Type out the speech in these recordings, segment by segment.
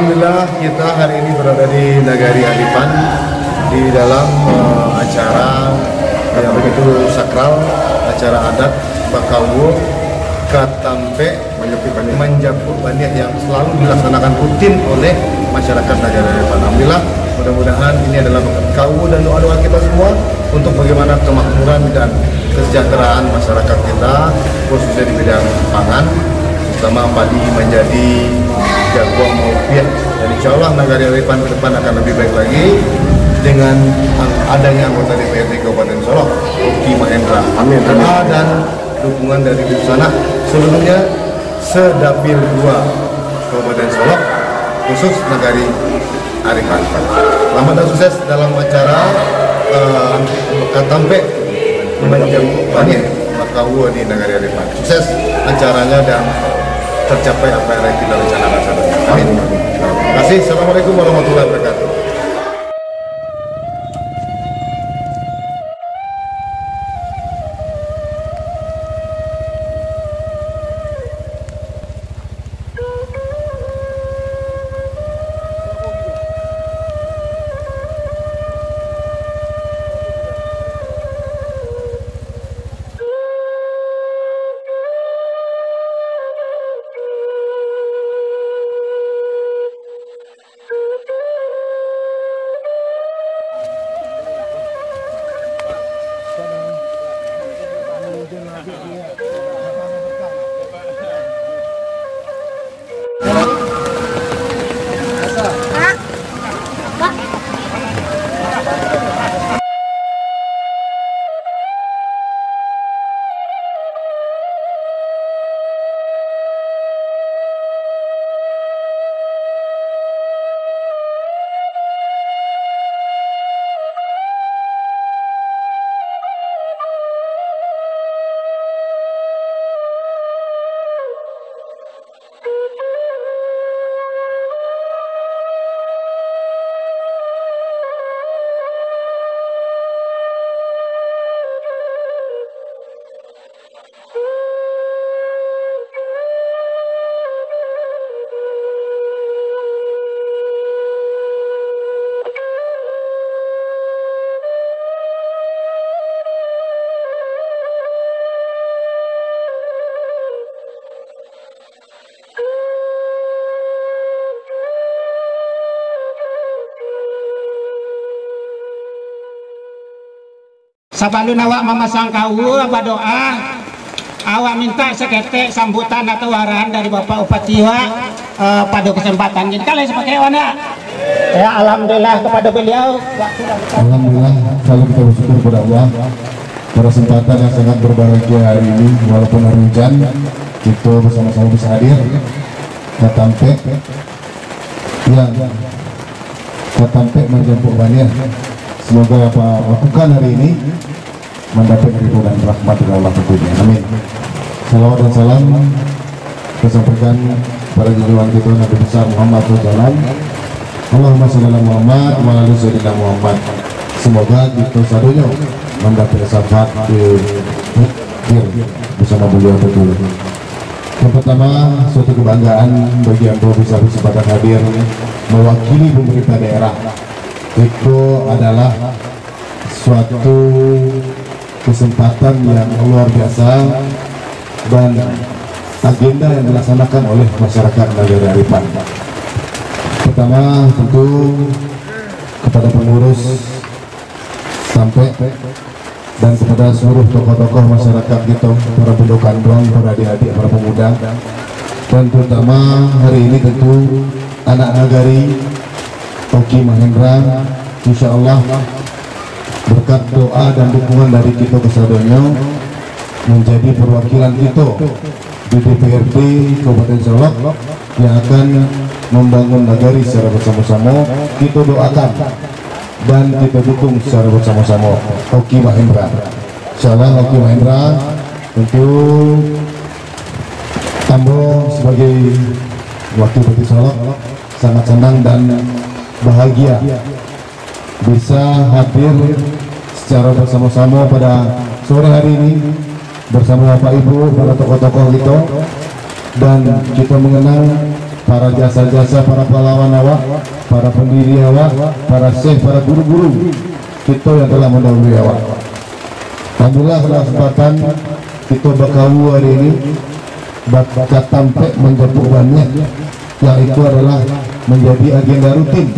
Alhamdulillah kita hari ini berada di Nagari Aripan di dalam acara yang begitu sakral, acara adat Bakawu Katampe Menjapuk Baniah yang selalu dilaksanakan rutin oleh masyarakat Nagari Aripan. Alhamdulillah, mudah-mudahan ini adalah kawu dan doa-doa kita semua untuk bagaimana kemakmuran dan kesejahteraan masyarakat kita, khususnya di bidang pangan, terutama padi menjadi jagoan maupiah. Dan insya Allah Nagari Aripan ke depan akan lebih baik lagi dengan adanya anggota DPRD Kabupaten Solok, Oki Mahendra. Amin. Dan dukungan dari sana seluruhnya Sedapil 2 Kabupaten Solok, khusus Nagari Aripan. Selamat dan sukses dalam acara Katampe Menjapuk Baniah Bakawu di Nagari Aripan. Sukses acaranya dan tercapai apa yang kita rencanakan. Amin. Terima kasih. Assalamualaikum warahmatullahi wabarakatuh. Sabalun awak memasang kawu apa doa, awak minta seketek sambutan atau arahan dari Bapak Upati pada kesempatan ini. Kalian sebagai wana ya, alhamdulillah kepada beliau. Alhamdulillah, kalau kita bersyukur kepada Allah pada kesempatan yang sangat berbahagia hari ini, walaupun hari hujan, kita bersama-sama bisa hadir Katampe Katampe Menjapuk Baniah. Semoga apa lakukan hari ini mendapat ridho dan rahmat dari Allah tentunya. Amin. Salawat dan salam disampaikan pada junjungan kita Nabi besar Muhammad SAW. Allahumma sholli ala Muhammad wa ala sayyidina Muhammad. Semoga kita sadunya mendapat syafaat di bersama beliau betul. Yang pertama, suatu kebanggaan bagi yang bisa berkesempatan hadir mewakili pemerintah daerah. Itu adalah suatu kesempatan yang luar biasa dan agenda yang dilaksanakan oleh masyarakat Nagari Aripan. Pertama, tentu kepada pengurus sampai dan kepada seluruh tokoh-tokoh masyarakat kita, para penduduk kandung, para adik-adik, para pemuda, dan terutama hari ini tentu anak Nagari Oki Mahendra. Insya Allah berkat doa dan dukungan dari kita kesadanya menjadi perwakilan kita di DPRD Kabupaten Solok yang akan membangun Nagari secara bersama-sama. Kita doakan dan kita dukung secara bersama-sama Oki Mahendra. Insya Allah Oki Mahendra tentu Tambo sebagai wakil Bupati Solok sangat senang dan bahagia bisa hadir secara bersama-sama pada sore hari ini bersama Bapak Ibu, para tokoh-tokoh kita, dan kita mengenang para jasa-jasa, para pahlawan awak, para pendiri awak, para syekh, para guru-guru kita yang telah mendahului awak. Alhamdulillah pada kesempatan kita berkawu hari ini baca tampek menjemput banyak, yang itu adalah menjadi agenda rutin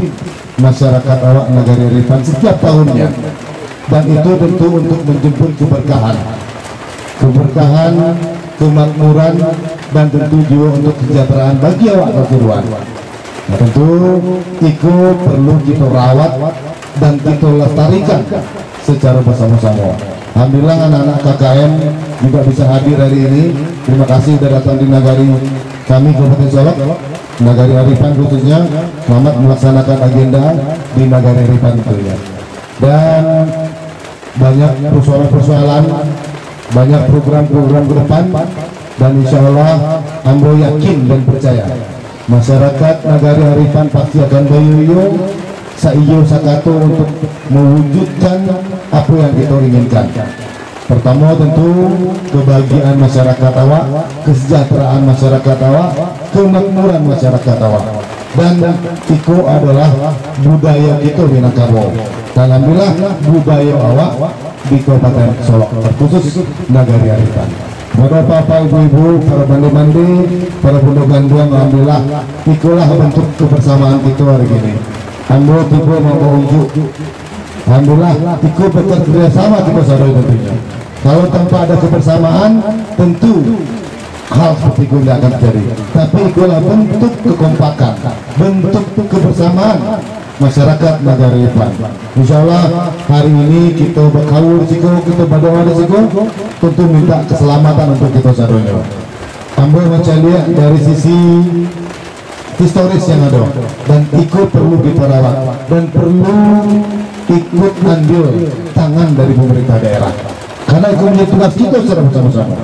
masyarakat awak Nagari Aripan setiap tahunnya, dan itu tentu untuk menjemput keberkahan, kemakmuran, dan tentu juga untuk kesejahteraan bagi awak keseluruhan. Nah, tentu itu perlu kita rawat dan kita lestarikan secara bersama-sama. Alhamdulillah anak-anak KKM juga bisa hadir hari ini. Terima kasih sudah datang di Nagari kami Kabupaten Solok, Nagari Aripan khususnya. Selamat melaksanakan agenda di Nagari Aripan tentunya. Dan banyak persoalan-persoalan, banyak program-program ke depan, dan insya Allah Ambo yakin dan percaya masyarakat Nagari Aripan pasti akan bayuyung saiyo sakato untuk mewujudkan apa yang kita inginkan. Pertama tentu kebahagiaan masyarakat awak, kesejahteraan masyarakat awak, kemakmuran masyarakat awak, dan itu adalah budaya kita Minangkabau. Alhamdulillah budaya awak di Kabupaten Solok terkhusus Nagari Aripan. Bapak-bapak, ibu-ibu, para bande-bande, para bunda ganduan, alhamdulillah itulah bentuk kebersamaan kita hari ini. Ambo tiba mau unjuk, alhamdulillah ikut bekerja sama kita saudara tentunya. Kalau tanpa ada kebersamaan tentu hal seperti itu tidak akan terjadi, tapi itulah bentuk kekompakan, bentuk kebersamaan masyarakat Nagari Aripan. Insya Allah hari ini kita berkaul risiko, kita berdoa risiko, tentu minta keselamatan untuk kita saudara. Ambo macam lihat dari sisi historis yang ada, dan ikut perlu kita rawat, dan perlu ikut ambil tangan dari pemerintah daerah, karena itu menjadi tugas kita secara bersama-sama.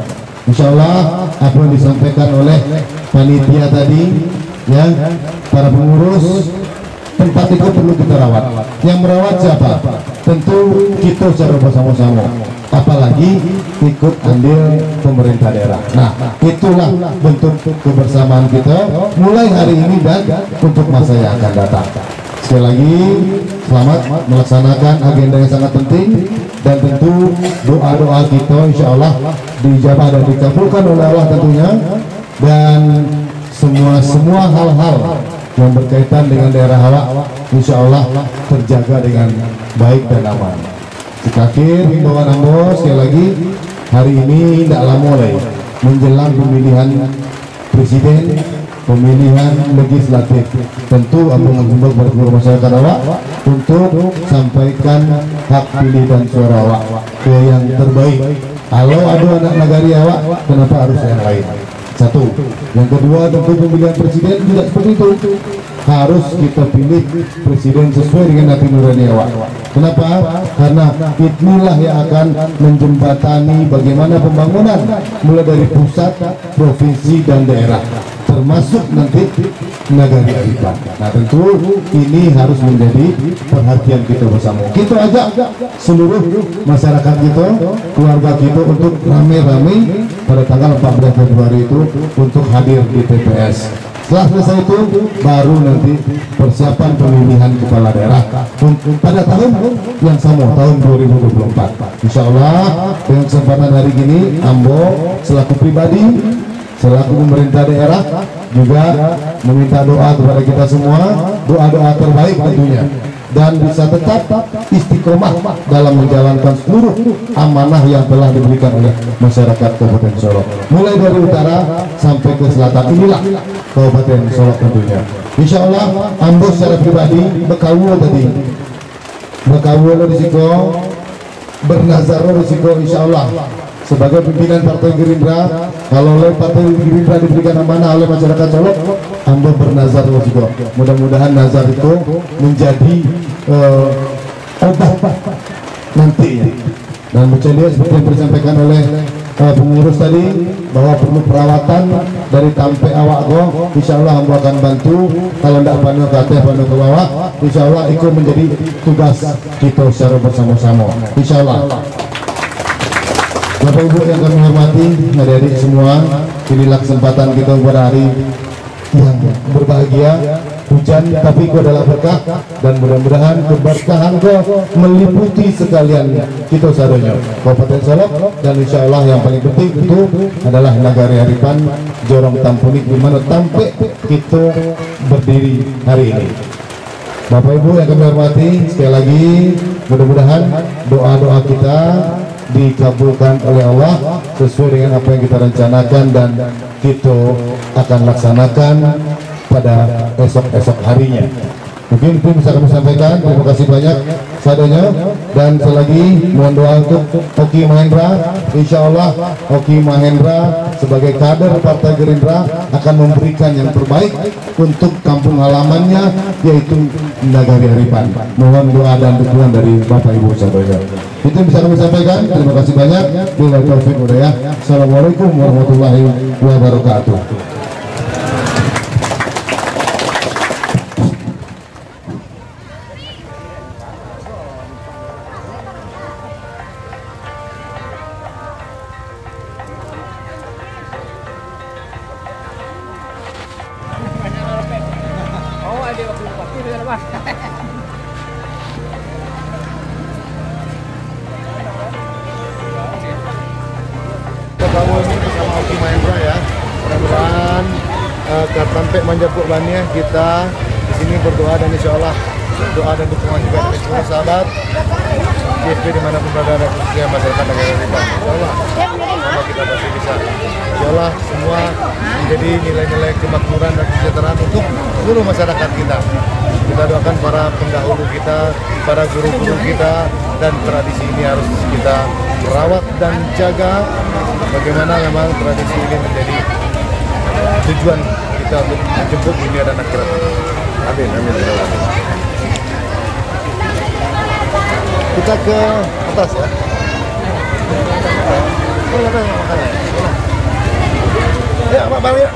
Insya Allah apa yang disampaikan oleh panitia tadi, yang para pengurus tempat itu perlu kita rawat. Yang merawat siapa? Tentu kita secara bersama-sama, apalagi ikut ambil pemerintah daerah. Nah, itulah bentuk kebersamaan kita mulai hari ini dan untuk masa yang akan datang. Sekali lagi selamat melaksanakan agenda yang sangat penting, dan tentu doa-doa kita insya Allah dijabah dan dikabulkan oleh Allah tentunya, dan semua hal-hal yang berkaitan dengan daerah awak insya Allah terjaga dengan baik dan aman. Terakhir himbauan Ambo sekali lagi, hari ini tidak lama lagi menjelang pemilihan presiden, pemilihan legislatif. Tentu Ambo menghimbau kepada seluruh masyarakat awak untuk sampaikan hak pilih dan suara awak ke yang terbaik. Kalau ada anak nagari awak, kenapa harus yang lain? Satu. Yang kedua, tentu pemilihan presiden tidak seperti itu. Harus kita pilih presiden sesuai dengan hati nurani awak. Kenapa? Karena inilah yang akan menjembatani bagaimana pembangunan mulai dari pusat, provinsi, dan daerah, termasuk nanti Nagari Aripan. Nah, tentu ini harus menjadi perhatian kita bersama. Kita ajak seluruh masyarakat kita, keluarga kita untuk rame-rame pada tanggal 14 Februari itu untuk hadir di TPS. Setelah selesai itu baru nanti persiapan pemilihan kepala daerah pada tahun yang sama, tahun 2024. Insya Allah dengan kesempatan hari ini Ambo selaku pribadi, selaku pemerintah daerah juga meminta doa kepada kita semua, doa-doa terbaik tentunya, dan bisa tetap istiqomah dalam menjalankan seluruh amanah yang telah diberikan oleh masyarakat Kabupaten Solok, mulai dari utara sampai ke selatan. Inilah Kabupaten Solok tentunya. Insya Allah Ambo secara pribadi berkawul tadi, berkawul risiko, bernazar risiko, insya Allah sebagai pimpinan Partai Gerindra, kalau oleh Partai Gerindra diberikan amanah oleh masyarakat Solok, Ambo bernazar juga. Mudah-mudahan nazar itu menjadi obat nantinya. Dan bercanda seperti yang disampaikan oleh pengurus tadi, bahwa perlu perawatan dari tampe awak go. Insya Allah Ambo akan bantu. Kalau tidak panu ke atas, panu ke bawah, insya Allah itu menjadi tugas kita secara bersama-sama. Insya Allah. Bapak Ibu yang kami hormati, adik-adik semua, inilah kesempatan kita pada hari yang berbahagia. Hujan tapi itu adalah berkah, dan mudah-mudahan keberkahan kau meliputi sekalian kita sadonya Kabupaten Solok, dan insya Allah yang paling penting itu adalah Nagari Haripan Jorong Tampunik, di mana sampai kita berdiri hari ini. Bapak Ibu yang kami hormati, sekali lagi mudah-mudahan doa-doa kita dikabulkan oleh Allah sesuai dengan apa yang kita rencanakan dan kita akan laksanakan pada esok-esok harinya. Mungkin itu bisa kami sampaikan. Terima kasih banyak sadanya, dan selagi mohon doa untuk Oki Mahendra. Insya Allah Oki Mahendra sebagai kader Partai Gerindra akan memberikan yang terbaik untuk kampung halamannya, yaitu Nagari Haripan. Mohon doa dan dukungan dari Bapak Ibu sadaya. Itu yang bisa kami sampaikan. Terima kasih banyak. Bila taufiq hidayah. Assalamualaikum warahmatullahi wabarakatuh. Kamu ini bersama Oki Mahendra ya. Mudah-mudahan sampai menjemput bannya kita di sini berdoa, dan insya Allah doa dan dukungan juga dari seluruh sahabat JP dimanapun berada, dan khususnya masyarakat Nagari Haripan. Insya Allah kita pasti bisa. Insya Allah semua menjadi nilai-nilai kemakmuran dan kesejahteraan untuk seluruh masyarakat kita. Kita doakan para pendahulu kita, para guru-guru kita, dan tradisi ini harus kita rawat dan jaga. Bagaimana memang tradisi ini menjadi tujuan kita untuk menjemput dunia dan akhirat. Amin, amin. Kita ke atas ya. Ya, Pak Bang ya.